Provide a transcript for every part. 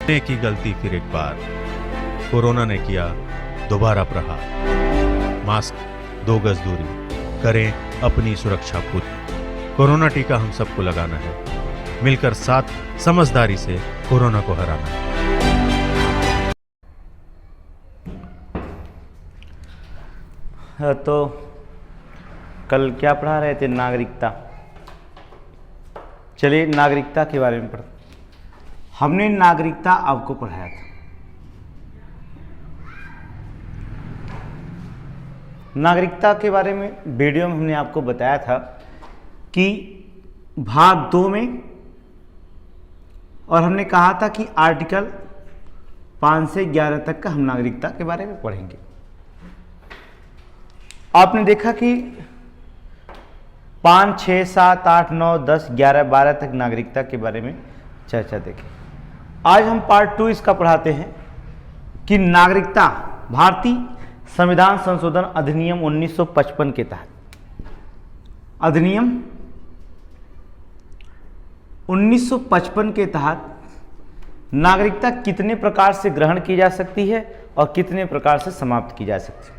एक ही गलती फिर एक बार, कोरोना ने किया दोबारा प्रहार। मास्क, 2 गज दूरी, करें अपनी सुरक्षा पूरी। कोरोना टीका हम सबको लगाना है, मिलकर साथ समझदारी से कोरोना को हराना है। तो कल क्या पढ़ा रहे थे? नागरिकता। चलिए नागरिकता के बारे में पढ़ते। हमने नागरिकता आपको पढ़ाया था। नागरिकता के बारे में वीडियो में हमने आपको बताया था कि भाग 2 में, और हमने कहा था कि आर्टिकल 5 से 11 तक का हम नागरिकता के बारे में पढ़ेंगे। आपने देखा कि 5, 6, 7, 8, 9, 10, 11, 12 तक नागरिकता के बारे में चर्चा देखें। आज हम पार्ट 2 इसका पढ़ाते हैं कि नागरिकता भारतीय संविधान संशोधन अधिनियम 1955 के तहत, अधिनियम 1955 के तहत नागरिकता कितने प्रकार से ग्रहण की जा सकती है और कितने प्रकार से समाप्त की जा सकती है।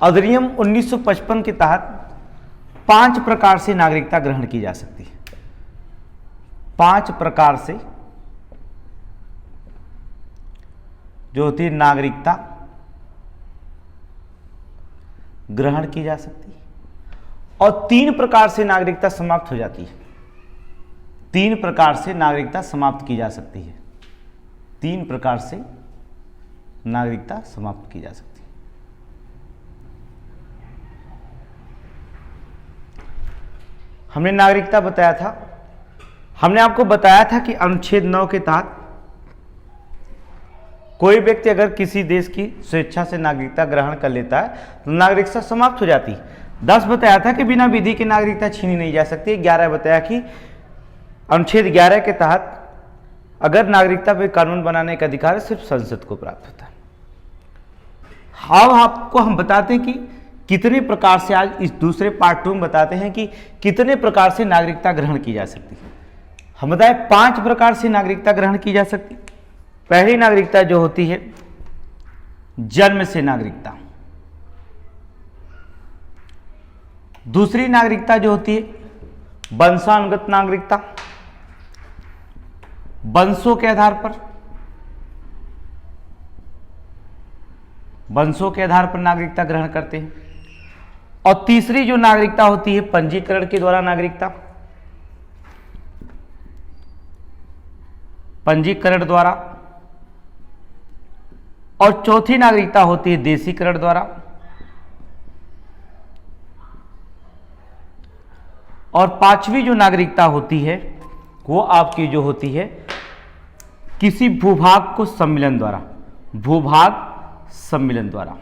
अधिनियम 1955 के तहत 5 प्रकार से नागरिकता ग्रहण की जा सकती है। 5 प्रकार से जो होती है नागरिकता ग्रहण की जा सकती है, और 3 प्रकार से नागरिकता समाप्त हो जाती है। 3 प्रकार से नागरिकता समाप्त की जा सकती है। 3 प्रकार से नागरिकता समाप्त की जा सकती है। हमने नागरिकता बताया था। हमने आपको बताया था कि अनुच्छेद 9 के तहत कोई व्यक्ति अगर किसी देश की स्वेच्छा से नागरिकता ग्रहण कर लेता है तो नागरिकता समाप्त हो जाती है। 10 बताया था कि बिना विधि की नागरिकता छीनी नहीं जा सकती। 11 बताया कि अनुच्छेद 11 के तहत अगर नागरिकता पर कानून बनाने का अधिकार सिर्फ संसद को प्राप्त होता है। अब आपको हम बताते हैं कि कितने प्रकार से, आज इस दूसरे पार्ट 2 में बताते हैं कि कितने प्रकार से नागरिकता ग्रहण की जा सकती है। हम बताएं 5 प्रकार से नागरिकता ग्रहण की जा सकती है। पहली नागरिकता जो होती है जन्म से नागरिकता। दूसरी नागरिकता जो होती है वंशानुगत नागरिकता, वंशों के आधार पर, वंशों के आधार पर नागरिकता ग्रहण करते हैं। और तीसरी जो नागरिकता होती है पंजीकरण के द्वारा नागरिकता, पंजीकरण द्वारा। और चौथी नागरिकता होती है देशीकरण द्वारा। और 5वीं जो नागरिकता होती है वो आपकी जो होती है किसी भूभाग को सम्मिलन द्वारा, भूभाग सम्मिलन द्वारा।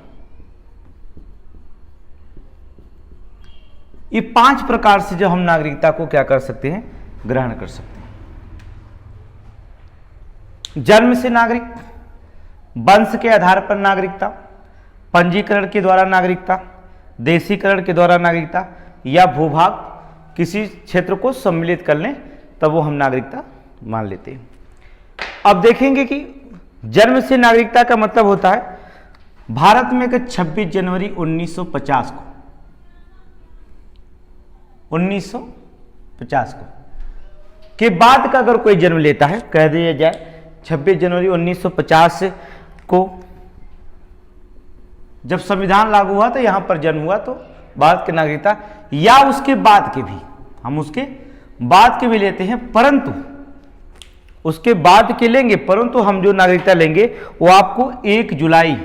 ये 5 प्रकार से जो हम नागरिकता को क्या कर सकते हैं, ग्रहण कर सकते हैं। जन्म से नागरिक, वंश के आधार पर नागरिकता, पंजीकरण के द्वारा नागरिकता, देशीकरण के द्वारा नागरिकता, या भूभाग किसी क्षेत्र को सम्मिलित कर लें तब वो हम नागरिकता मान लेते हैं। अब देखेंगे कि जन्म से नागरिकता का मतलब होता है भारत में 26 जनवरी 1950 को, 1950 को के बाद का अगर कोई जन्म लेता है, कह दिया जाए 26 जनवरी 1950 को जब संविधान लागू हुआ तो यहां पर जन्म हुआ, तो बाद की नागरिकता, या उसके बाद के भी, हम उसके बाद के भी लेते हैं, परंतु उसके बाद के लेंगे, परंतु हम जो नागरिकता लेंगे वो आपको 1 जुलाई,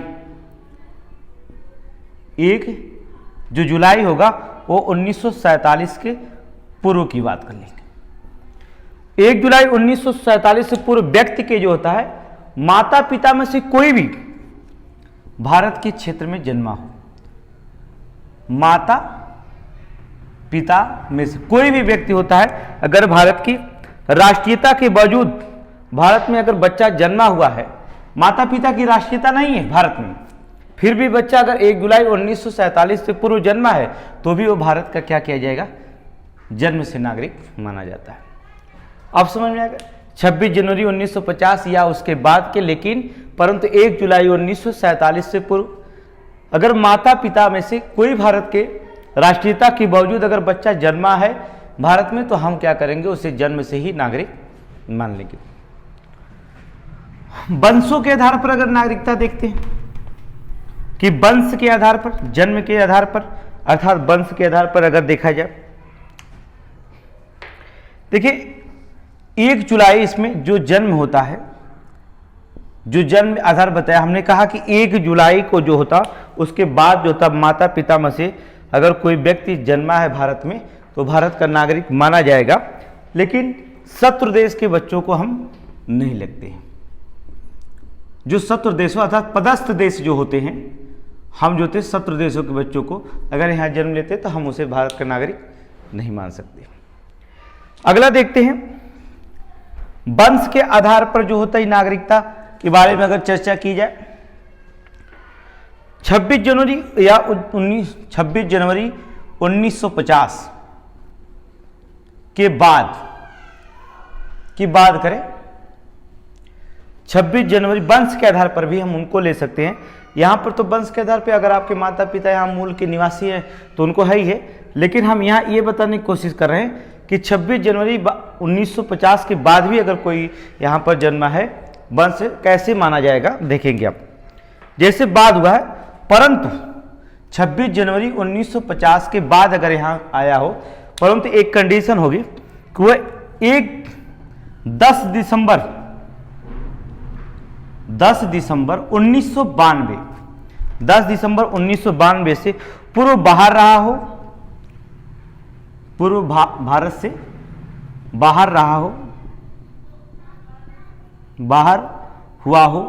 1 जो जुलाई होगा वो 1947 के पूर्व की बात कर लेंगे। 1 जुलाई 1947 से पूर्व व्यक्ति के जो होता है, माता पिता में से कोई भी भारत के क्षेत्र में जन्मा हो, माता पिता में से कोई भी व्यक्ति होता है, अगर भारत की राष्ट्रीयता के बावजूद भारत में अगर बच्चा जन्मा हुआ है, माता पिता की राष्ट्रीयता नहीं है भारत में, फिर भी बच्चा अगर 1 जुलाई 1947 से पूर्व जन्मा है तो भी वो भारत का क्या किया जाएगा, जन्म से नागरिक माना जाता है। अब समझ में आएगा। 26 जनवरी 1950 या उसके बाद के, लेकिन परंतु 1 जुलाई 1947 से पूर्व अगर माता पिता में से कोई भारत के राष्ट्रीयता के बावजूद अगर बच्चा जन्मा है भारत में, तो हम क्या करेंगे, उसे जन्म से ही नागरिक मान लेंगे। वंशों के आधार पर अगर नागरिकता देखते हैं कि वंश के आधार पर, जन्म के आधार पर, अर्थात वंश के आधार पर अगर देखा जाए, देखिए 1 जुलाई इसमें जो जन्म होता है, जो जन्म आधार बताया, हमने कहा कि 1 जुलाई को जो होता उसके बाद जो होता माता पिता में से अगर कोई व्यक्ति जन्मा है भारत में तो भारत का नागरिक माना जाएगा, लेकिन शत्रु देश के बच्चों को हम नहीं लगते हैं। जो शत्रु देशों अर्थात पदस्थ देश जो होते हैं, हम जो होते शत्रु देशों के बच्चों को अगर यहाँ जन्म लेते तो हम उसे भारत का नागरिक नहीं मान सकते। अगला देखते हैं, वंश के आधार पर जो होता है नागरिकता के बारे में अगर चर्चा की जाए, 26 जनवरी या 26 जनवरी 1950 के बाद की बात करें, 26 जनवरी वंश के आधार पर भी हम उनको ले सकते हैं। यहाँ पर तो वंश के आधार पर अगर आपके माता पिता यहाँ मूल के निवासी हैं तो उनको है ही है, लेकिन हम यहाँ ये बताने की कोशिश कर रहे हैं कि 26 जनवरी 1950 के बाद भी अगर कोई यहाँ पर जन्मा है, वंश कैसे माना जाएगा देखेंगे आप। जैसे बाद हुआ है, परंतु 26 जनवरी 1950 के बाद अगर यहाँ आया हो, परंतु एक कंडीशन होगी कि वह 10 दिसंबर 1992 से पूर्व बाहर रहा हो, पूर्व भारत से बाहर रहा हो, बाहर हुआ हो,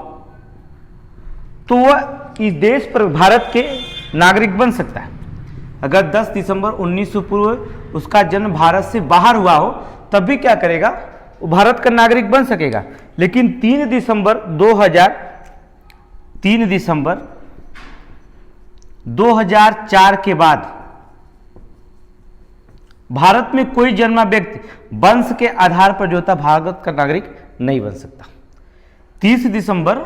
तो वह इस देश पर भारत के नागरिक बन सकता है। अगर 10 दिसंबर 1900 पूर्व उसका जन्म भारत से बाहर हुआ हो तब भी क्या करेगा, वो भारत का नागरिक बन सकेगा। लेकिन 3 दिसंबर 2004 के बाद भारत में कोई जन्मा व्यक्ति वंश के आधार पर जो होता भारत का नागरिक नहीं बन सकता। 30 दिसंबर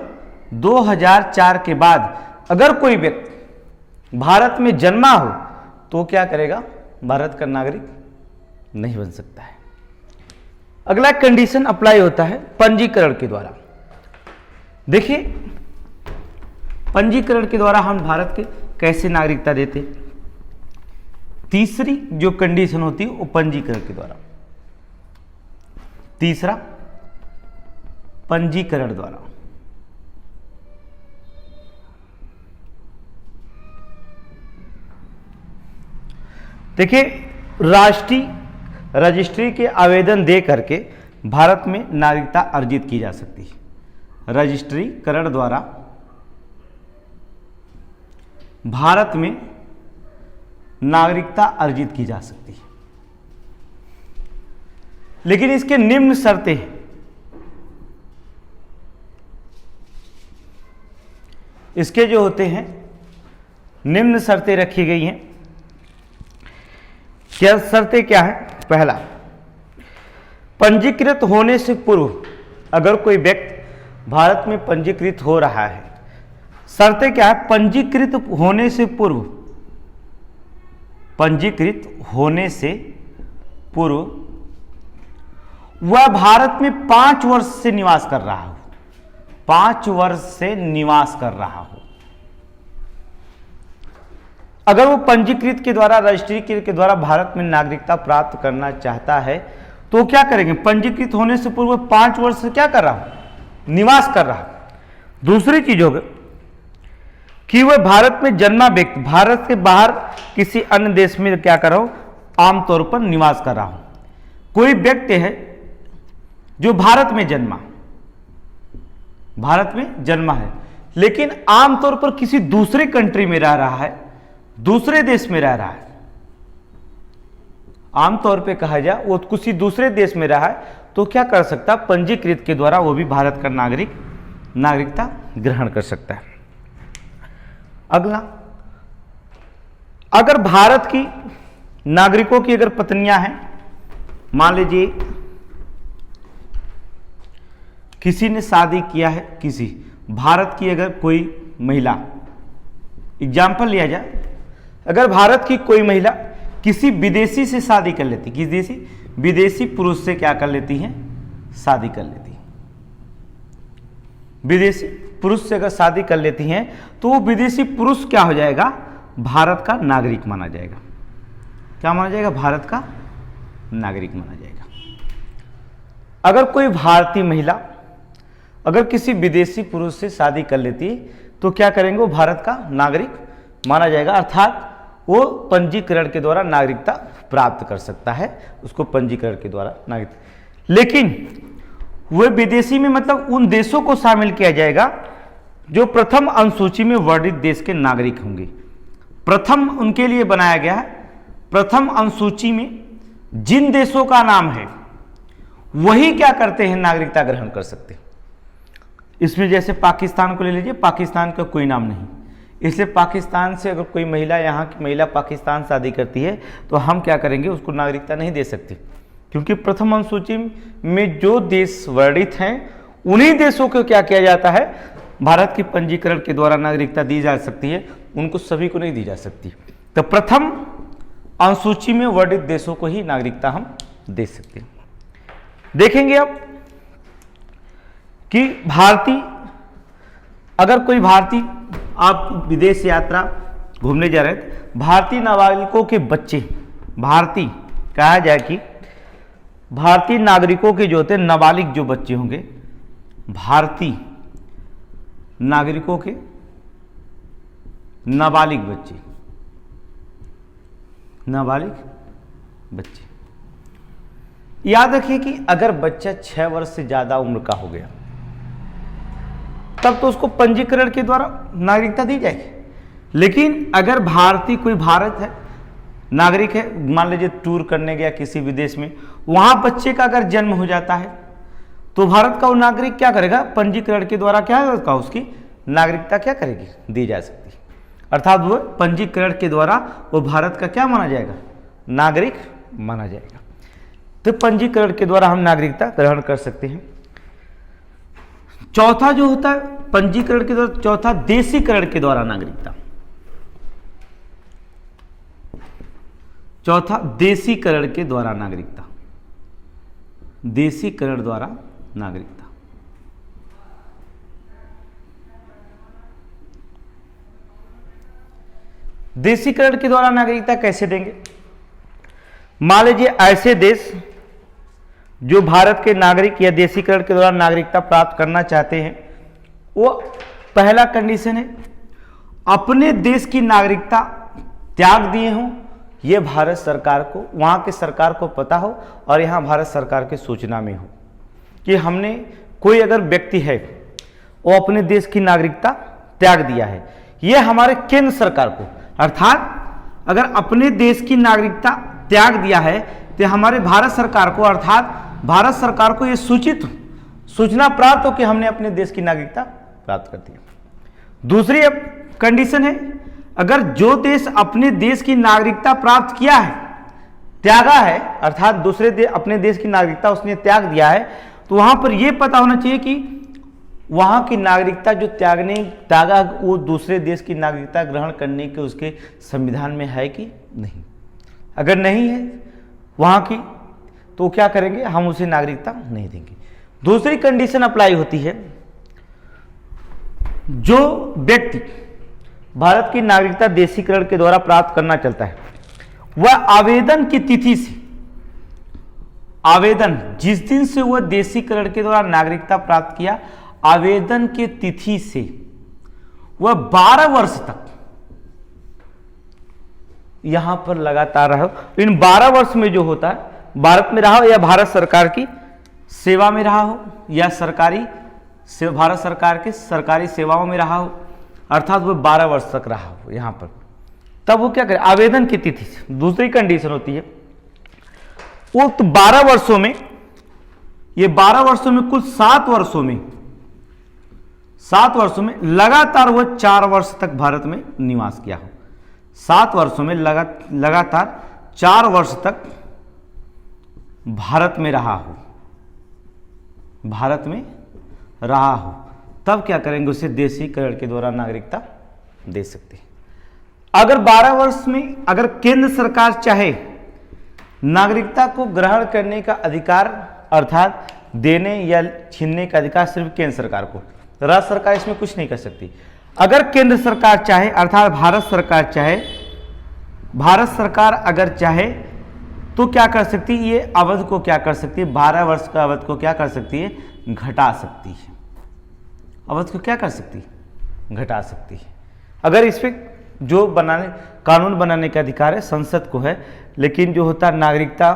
2004 के बाद अगर कोई व्यक्ति भारत में जन्मा हो तो क्या करेगा, भारत का नागरिक नहीं बन सकता है। अगला कंडीशन अप्लाई होता है पंजीकरण के द्वारा। देखिए पंजीकरण के द्वारा हम भारत के कैसे नागरिकता देते, तीसरी जो कंडीशन होती है वो पंजीकरण के द्वारा, तीसरा पंजीकरण द्वारा। देखिए राष्ट्रीय रजिस्ट्री के आवेदन दे करके भारत में नागरिकता अर्जित की जा सकती है। रजिस्ट्रीकरण द्वारा भारत में नागरिकता अर्जित की जा सकती है, लेकिन इसके निम्न शर्तें हैं। इसके जो होते हैं निम्न शर्तें रखी गई हैं। क्या शर्तें क्या है? पहला, पंजीकृत होने से पूर्व अगर कोई व्यक्ति भारत में पंजीकृत हो रहा है, शर्तें क्या है? पंजीकृत होने से पूर्व, पंजीकृत होने से पूर्व वह भारत में 5 वर्ष से निवास कर रहा हो, 5 वर्ष से निवास कर रहा हो। अगर वो पंजीकृत के द्वारा, रजिस्ट्री के द्वारा भारत में नागरिकता प्राप्त करना चाहता है तो क्या करेंगे? पंजीकृत होने से पूर्व 5 वर्ष से क्या कर रहा हो? निवास कर रहा है। दूसरी चीज होगी कि वह भारत में जन्मा व्यक्ति भारत के बाहर किसी अन्य देश में क्या कर रहा हो? आमतौर पर निवास कर रहा हो। कोई व्यक्ति है जो भारत में जन्मा, भारत में जन्मा है, लेकिन आमतौर पर किसी दूसरे कंट्री में रह रहा है, दूसरे देश में रह रहा है, आमतौर पे कहा जाए वो किसी दूसरे देश में रहा है, तो क्या कर सकता? पंजीकृत के द्वारा वो भी भारत का नागरिकता ग्रहण कर सकता है। अगला, अगर भारत की नागरिकों की अगर पत्नियां हैं, मान लीजिए किसी ने शादी किया है, किसी भारत की अगर कोई महिला, एग्जाम्पल लिया जाए, अगर भारत की कोई महिला किसी विदेशी से शादी कर लेती, किसी विदेशी पुरुष से क्या कर लेती हैं, शादी कर लेती हैं, विदेशी पुरुष से अगर शादी कर लेती हैं तो वो विदेशी पुरुष क्या हो जाएगा, भारत का नागरिक माना जाएगा। क्या माना जाएगा, भारत का नागरिक माना जाएगा। अगर कोई भारतीय महिला अगर किसी विदेशी पुरुष से शादी कर लेती तो क्या करेंगे, वो भारत का नागरिक माना जाएगा, अर्थात वो पंजीकरण के द्वारा नागरिकता प्राप्त कर सकता है, उसको पंजीकरण के द्वारा नागरिकता। लेकिन वह विदेशी में मतलब उन देशों को शामिल किया जाएगा जो प्रथम अनुसूची में वर्णित देश के नागरिक होंगे। प्रथम उनके लिए बनाया गया है, प्रथम अनुसूची में जिन देशों का नाम है वही क्या करते हैं, नागरिकता ग्रहण कर सकते हैं। इसमें जैसे पाकिस्तान को ले लीजिए, पाकिस्तान का कोई नाम नहीं, इसलिए पाकिस्तान से अगर कोई महिला, यहाँ की महिला पाकिस्तान शादी करती है तो हम क्या करेंगे, उसको नागरिकता नहीं दे सकते, क्योंकि प्रथम अनुसूची में जो देश वर्णित हैं उन्हीं देशों को क्या किया जाता है, भारत की पंजीकरण के द्वारा नागरिकता दी जा सकती है, उनको सभी को नहीं दी जा सकती। तो प्रथम अनुसूची में वर्णित देशों को ही नागरिकता हम दे सकते हैं। देखेंगे अब कि भारतीय, अगर कोई भारतीय आप विदेश यात्रा घूमने जा रहे हैं, भारतीय नागरिकों के बच्चे, भारतीय कहा जाए कि भारतीय नागरिकों के जो होते हैं नाबालिग जो बच्चे होंगे, भारतीय नागरिकों के नाबालिग बच्चे, नाबालिग बच्चे, याद रखिए कि अगर बच्चा 6 वर्ष से ज्यादा उम्र का हो गया तब तो उसको पंजीकरण के द्वारा नागरिकता दी जाएगी। लेकिन अगर भारतीय कोई भारत है नागरिक है, मान लीजिए टूर करने गया किसी विदेश में, वहां बच्चे का अगर जन्म हो जाता है तो भारत का वो नागरिक क्या करेगा, पंजीकरण के द्वारा क्या होगा, उसकी नागरिकता क्या करेगी, दी जा सकती है। अर्थात वो पंजीकरण के द्वारा वो भारत का क्या माना जाएगा, नागरिक माना जाएगा। तो पंजीकरण के द्वारा हम नागरिकता ग्रहण कर सकते हैं। चौथा जो होता है पंजीकरण के द्वारा, चौथा देशीकरण के द्वारा नागरिकता, चौथा देशीकरण के द्वारा नागरिकता, देशीकरण द्वारा नागरिकता। देशीकरण के द्वारा नागरिकता कैसे देंगे, मान लीजिए ऐसे देश जो भारत के नागरिक या देशीकरण के द्वारा नागरिकता प्राप्त करना चाहते हैं, वो पहला कंडीशन है अपने देश की नागरिकता त्याग दिए हों, ये भारत सरकार को, वहाँ के सरकार को पता हो और यहाँ भारत सरकार के सूचना में हो कि हमने, कोई अगर व्यक्ति है वो अपने देश की नागरिकता त्याग दिया है, ये हमारे केंद्र सरकार को, अर्थात अगर अपने देश की नागरिकता त्याग दिया है तो हमारे भारत सरकार को, अर्थात भारत सरकार को ये सूचना प्राप्त हो कि हमने अपने देश की नागरिकता प्राप्त कर दी। दूसरी कंडीशन है, अगर जो देश अपने देश की नागरिकता प्राप्त किया है, त्यागा है, अर्थात दूसरे अपने देश की नागरिकता उसने त्याग दिया है, तो वहां पर यह पता होना चाहिए कि वहां की नागरिकता जो त्यागा वो दूसरे देश की नागरिकता ग्रहण करने के उसके संविधान में है कि नहीं। अगर नहीं है वहां की तो क्या करेंगे, हम उसे नागरिकता नहीं देंगे। दूसरी कंडीशन अप्लाई होती है, जो व्यक्ति भारत की नागरिकता देशीकरण के द्वारा प्राप्त करना चाहता है, वह आवेदन की तिथि से, आवेदन जिस दिन से वह देशीकरण के द्वारा नागरिकता प्राप्त किया, आवेदन के तिथि से वह 12 वर्ष तक यहां पर लगातार रहा। इन 12 वर्ष में जो होता है, भारत में रहा हो या भारत सरकार की सेवा में रहा हो या भारत सरकार के सरकारी सेवाओं में रहा हो, अर्थात वो 12 वर्ष तक रहा हो यहां पर, तब वो क्या करे, आवेदन की तिथि से। दूसरी कंडीशन होती है, वो तो 12 वर्षों में, ये 12 वर्षों में कुल 7 वर्षों में लगातार वो 4 वर्ष तक भारत में निवास किया हो। 7 वर्षों में लगातार 4 वर्ष तक भारत में रहा हो, भारत में रहा हो, तब क्या करेंगे, उसे देशीकरण के द्वारा नागरिकता दे सकते हैं। अगर 12 वर्ष में अगर केंद्र सरकार चाहे नागरिकता को ग्रहण करने का अधिकार अर्थात देने या छीनने का अधिकार सिर्फ केंद्र सरकार को, राज्य सरकार इसमें कुछ नहीं कर सकती। अगर केंद्र सरकार चाहे अर्थात भारत सरकार चाहे, भारत सरकार अगर चाहे तो क्या कर सकती है, ये अवधि को क्या कर सकती है, 12 वर्ष का अवधि को क्या कर सकती है, घटा सकती है। अवधि को क्या कर सकती है, घटा सकती है। अगर इस पर जो बनाने कानून बनाने का अधिकार है संसद को है, लेकिन जो होता है नागरिकता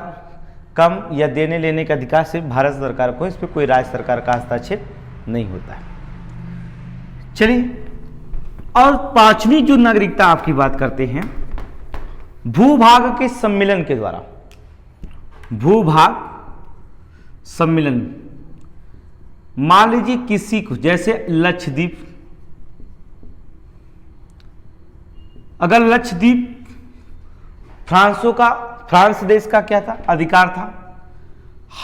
कम या देने लेने का अधिकार सिर्फ भारत सरकार को है, इस पर कोई राज्य सरकार का हस्तक्षेप नहीं होता है। चलिए, और पांचवी जो नागरिकता आपकी बात करते हैं, भूभाग के सम्मिलन के द्वारा, भूभाग सम्मिलन। मान लीजिए किसी को, जैसे लक्षद्वीप, अगर लक्षद्वीप फ्रांस देश का क्या था, अधिकार था,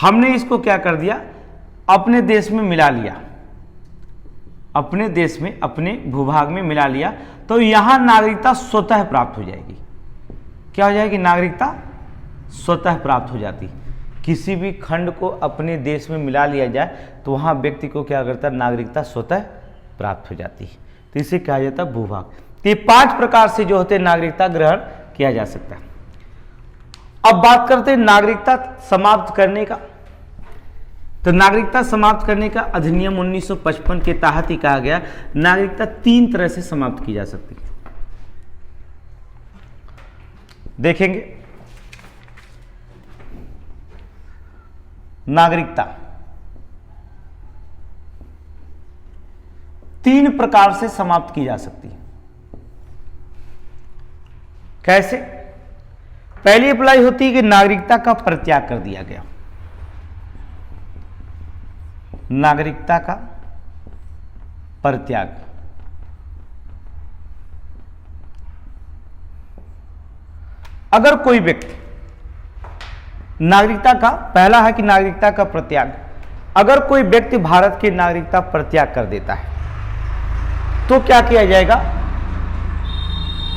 हमने इसको क्या कर दिया, अपने देश में मिला लिया, अपने देश में अपने भूभाग में मिला लिया, तो यहां नागरिकता स्वतः प्राप्त हो जाएगी। क्या हो जाएगी, नागरिकता स्वतः प्राप्त हो जाती। किसी भी खंड को अपने देश में मिला लिया जाए तो वहां व्यक्ति को क्या करता है, नागरिकता स्वतः प्राप्त हो जाती है। तो इसे कहा जाता है भूभाग। तो ये 5 प्रकार से जो होते हैं नागरिकता ग्रहण किया जा सकता है। अब बात करते हैं नागरिकता समाप्त करने का। तो नागरिकता समाप्त करने का अधिनियम 1955 के तहत ही कहा गया, नागरिकता 3 तरह से समाप्त की जा सकती है। देखेंगे, नागरिकता 3 प्रकार से समाप्त की जा सकती है। कैसे? पहली अप्लाई होती है कि नागरिकता का परित्याग कर दिया गया, नागरिकता का परित्याग। अगर कोई व्यक्ति नागरिकता का, पहला है कि नागरिकता का परित्याग, अगर कोई व्यक्ति भारत की नागरिकता परित्याग कर देता है तो क्या किया जाएगा,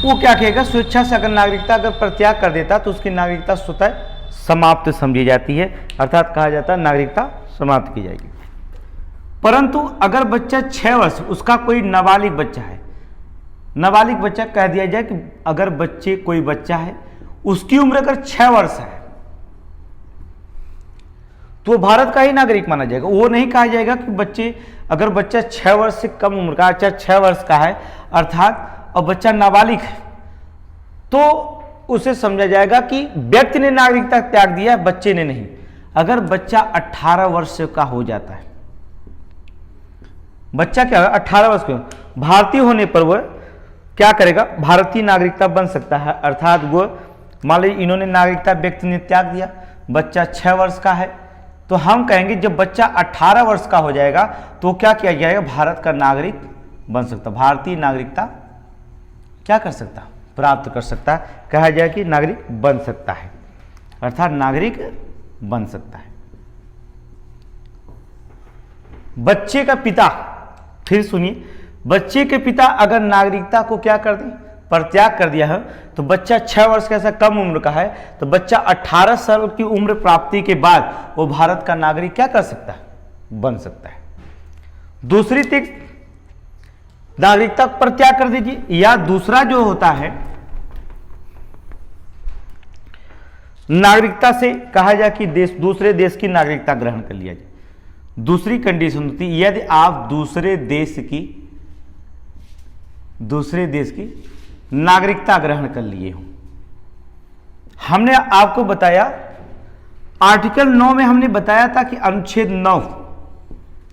वो क्या कहेगा, स्वेच्छा से अगर नागरिकता का परित्याग कर देता तो उसकी नागरिकता स्वतः समाप्त समझी जाती है, अर्थात कहा जाता है नागरिकता समाप्त की जाएगी। परंतु अगर बच्चा 6 वर्ष, उसका कोई नाबालिग बच्चा है, नाबालिग बच्चा कह दिया जाए कि अगर कोई बच्चा है उसकी उम्र अगर 6 वर्ष है तो भारत का ही नागरिक माना जाएगा। वो नहीं कहा जाएगा कि अगर बच्चा 6 वर्ष से कम उम्र का, अच्छा 6 वर्ष का है अर्थात और बच्चा नाबालिग है, तो उसे समझा जाएगा कि व्यक्ति ने नागरिकता त्याग दिया है, बच्चे ने नहीं। अगर बच्चा 18 वर्ष का हो जाता है, बच्चा क्या है 18 वर्ष का, भारतीय होने पर वह क्या करेगा, भारतीय नागरिकता बन सकता है। अर्थात वो मान लीजिए इन्होंने नागरिकता व्यक्ति ने त्याग दिया, बच्चा 6 वर्ष का है, तो हम कहेंगे जब बच्चा 18 वर्ष का हो जाएगा तो क्या किया जाएगा, भारत का नागरिक बन सकता, भारतीय नागरिकता क्या कर सकता, प्राप्त कर सकता, कहा जाए कि नागरिक बन सकता है, अर्थात नागरिक बन सकता है। बच्चे का पिता, फिर सुनिए, बच्चे के पिता अगर नागरिकता को क्या कर दे, परित्याग कर दिया है, तो बच्चा 6 वर्ष का ऐसा कम उम्र का है, तो बच्चा 18 साल की उम्र प्राप्ति के बाद वो भारत का नागरिक क्या कर सकता है, बन सकता है। दूसरी चीज, नागरिकता परित्याग कर दीजिए, या दूसरा जो होता है, नागरिकता से कहा जाए कि दूसरे देश की नागरिकता ग्रहण कर लिया जाए। दूसरी कंडीशन होती है यदि आप दूसरे देश की नागरिकता ग्रहण कर लिए हो। हमने आपको बताया आर्टिकल 9 में हमने बताया था कि अनुच्छेद 9,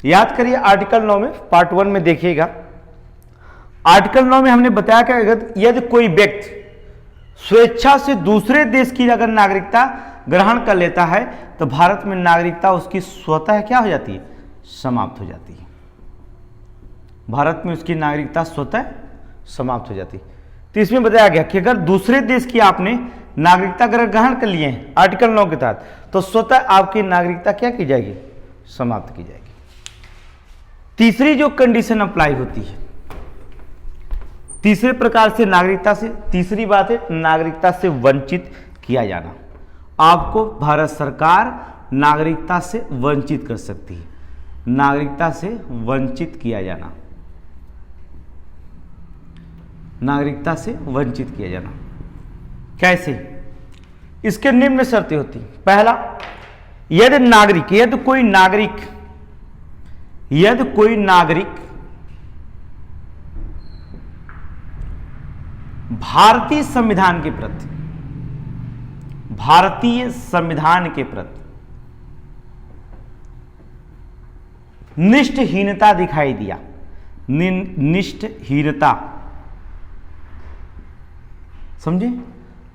याद करिए आर्टिकल 9 में, पार्ट 1 में देखिएगा, आर्टिकल 9 में हमने बताया कि यदि कोई व्यक्ति स्वेच्छा से दूसरे देश की अगर नागरिकता ग्रहण कर लेता है तो भारत में नागरिकता उसकी स्वतः क्या हो जाती है, समाप्त हो जाती है। भारत में उसकी नागरिकता स्वतः समाप्त हो जाती है। तो इसमें बताया गया कि अगर दूसरे देश की आपने नागरिकता ग्रहण कर लिए हैं आर्टिकल 9 के तहत, तो स्वतः आपकी नागरिकता क्या की जाएगी, समाप्त की जाएगी। तीसरी जो कंडीशन अप्लाई होती है, तीसरे प्रकार से नागरिकता से, तीसरी बात है नागरिकता से वंचित किया जाना। आपको भारत सरकार नागरिकता से वंचित कर सकती है, नागरिकता से वंचित किया जाना, नागरिकता से वंचित किया जाना। कैसे? इसके निम्न शर्तें होती हैं। पहला, यदि नागरिक, यदि कोई नागरिक भारतीय संविधान के प्रति, भारतीय संविधान के प्रति निष्ठहीनता दिखाई दिया, निष्ठहीनता, समझे?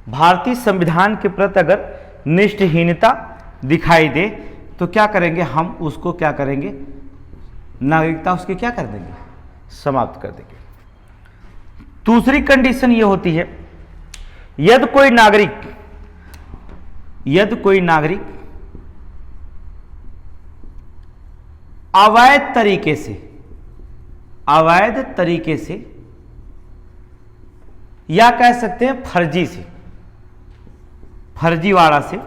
भारतीय संविधान के प्रति अगर निष्ठहीनता दिखाई दे तो क्या करेंगे हम? उसको क्या करेंगे? नागरिकता उसकी क्या कर देंगे? समाप्त कर देंगे। दूसरी कंडीशन ये होती है, यदि कोई नागरिक अवैध तरीके से या कह सकते हैं फर्जीवाड़ा से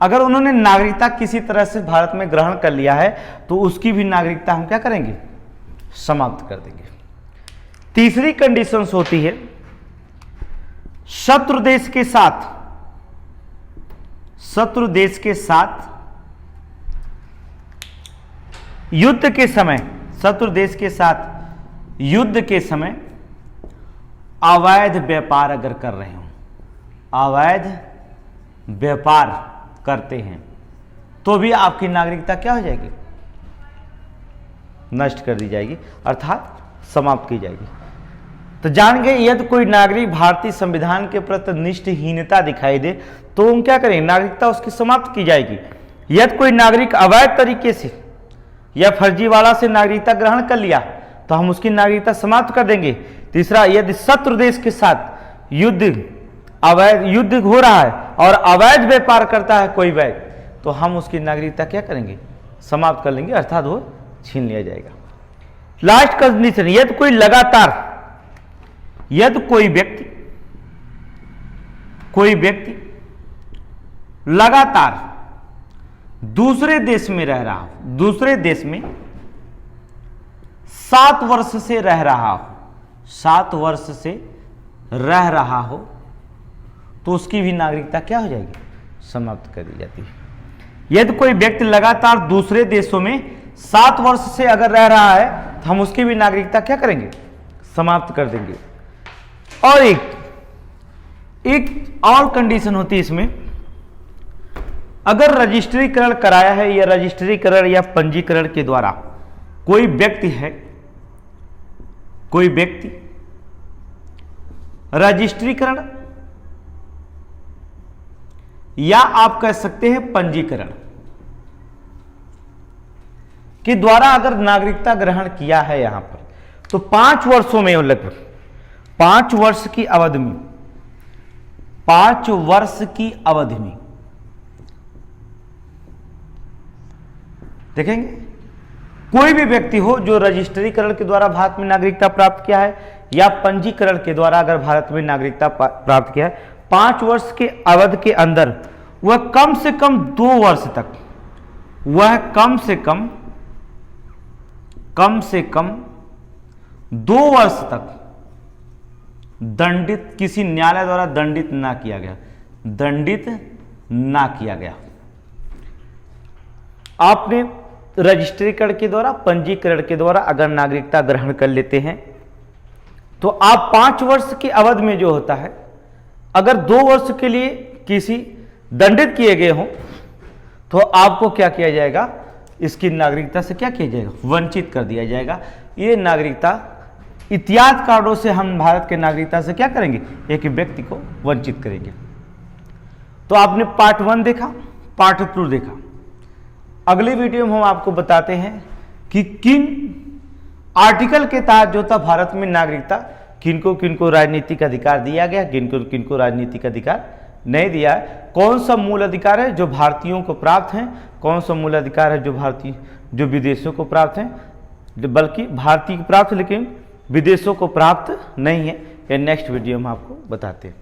अगर उन्होंने नागरिकता किसी तरह से भारत में ग्रहण कर लिया है तो उसकी भी नागरिकता हम क्या करेंगे? समाप्त कर देंगे। तीसरी कंडीशन होती है, शत्रु देश के साथ युद्ध के समय, शत्रु देश के साथ युद्ध के समय अवैध व्यापार अगर कर रहे हो, अवैध व्यापार करते हैं तो भी आपकी नागरिकता क्या हो जाएगी? नष्ट कर दी जाएगी, अर्थात समाप्त की जाएगी। तो जान गए, यदि कोई नागरिक भारतीय संविधान के प्रति निष्ठहीनता दिखाई दे तो हम क्या करेंगे? नागरिकता उसकी समाप्त की जाएगी। यदि कोई नागरिक अवैध तरीके से या फर्जीवाड़ा से नागरिकता ग्रहण कर लिया तो हम उसकी नागरिकता समाप्त कर देंगे। तीसरा, यदि शत्रु देश के साथ अवैध युद्ध हो रहा है और अवैध व्यापार करता है कोई व्यक्ति तो हम उसकी नागरिकता क्या करेंगे? समाप्त कर लेंगे, अर्थात वो छीन लिया जाएगा। लास्ट कंडीशन, यदि कोई व्यक्ति लगातार दूसरे देश में रह रहा हो, दूसरे देश में 7 वर्ष से रह रहा हो, 7 वर्ष से रह रहा हो तो उसकी भी नागरिकता क्या हो जाएगी? समाप्त कर दी जाती है। यदि कोई व्यक्ति लगातार दूसरे देशों में 7 वर्ष से अगर रह रहा है तो हम उसकी भी नागरिकता क्या करेंगे? समाप्त कर देंगे। और एक और कंडीशन होती है इसमें, अगर रजिस्ट्रीकरण कराया है या रजिस्ट्रीकरण या पंजीकरण के द्वारा कोई व्यक्ति रजिस्ट्रीकरण या आप कह सकते हैं पंजीकरण के द्वारा अगर नागरिकता ग्रहण किया है यहां पर तो 5 वर्षों में, लगभग 5 वर्ष की अवधि में, 5 वर्ष की अवधि में देखेंगे कोई भी व्यक्ति हो जो रजिस्ट्रीकरण के द्वारा भारत में नागरिकता प्राप्त किया है या पंजीकरण के द्वारा अगर भारत में नागरिकता प्राप्त किया है, 5 वर्ष के अवधि के अंदर वह कम से कम 2 वर्ष तक, वह कम से कम 2 वर्ष तक दंडित, किसी न्यायालय द्वारा दंडित ना किया गया। आपने रजिस्ट्रीकरण के द्वारा, पंजीकरण के द्वारा अगर नागरिकता ग्रहण कर लेते हैं तो आप 5 वर्ष की अवधि में जो होता है, अगर 2 वर्ष के लिए किसी दंडित किए गए हों तो आपको क्या किया जाएगा? इसकी नागरिकता से क्या किया जाएगा? वंचित कर दिया जाएगा। ये नागरिकता इतिहास कारणों से हम भारत के नागरिकता से क्या करेंगे? एक व्यक्ति को वंचित करेंगे। तो आपने पार्ट 1 देखा, पार्ट 2 देखा। अगले वीडियो में हम आपको बताते हैं कि किन आर्टिकल के तहत जो था भारत में नागरिकता किनको राजनीतिक अधिकार दिया गया, किनको राजनीतिक अधिकार नहीं दिया है, कौन सा मूल अधिकार है जो भारतीयों को प्राप्त है, कौन सा मूल अधिकार है जो भारतीय जो विदेशों को प्राप्त हैं, बल्कि भारतीय को प्राप्त लेकिन विदेशों को प्राप्त नहीं है। ये नेक्स्ट वीडियो में आपको बताते हैं।